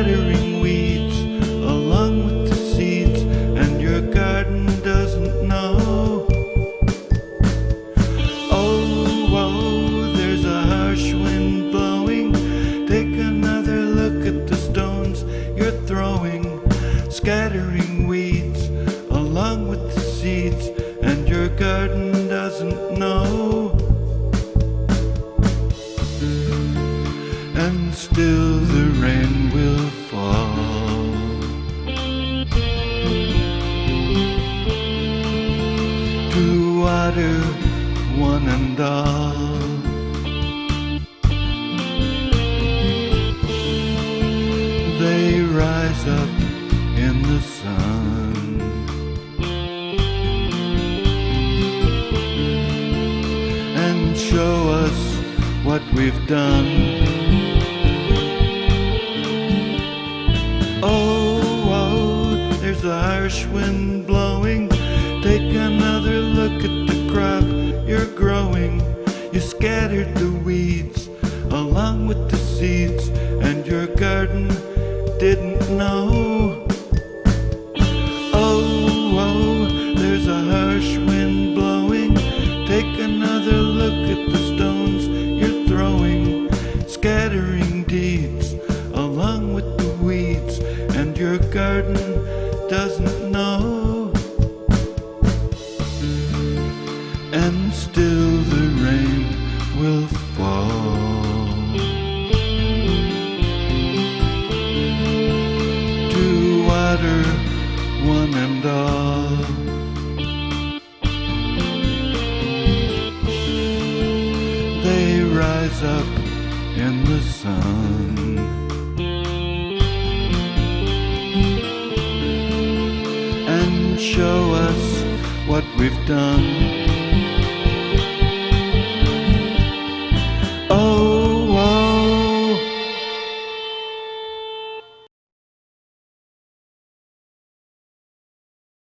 scattering weeds along with the seeds, and your garden doesn't know. Oh, there's a harsh wind blowing. Take another look at the stones you're throwing, scattering weeds along with the seeds, and your garden doesn't know. And still the rain will fall to water one and all. They rise up in the sun and show us what we've done. Oh, there's a harsh wind blowing. Take another look at the crop you're growing. You scattered the weeds along with the seeds, and your garden didn't know. Oh, there's a harsh wind blowing. Take another look at the stones you're throwing, scattering deeds along with the weeds, and your garden doesn't know. And still the rain will fall to water one and all. They rise up in the sun and show us what we've done.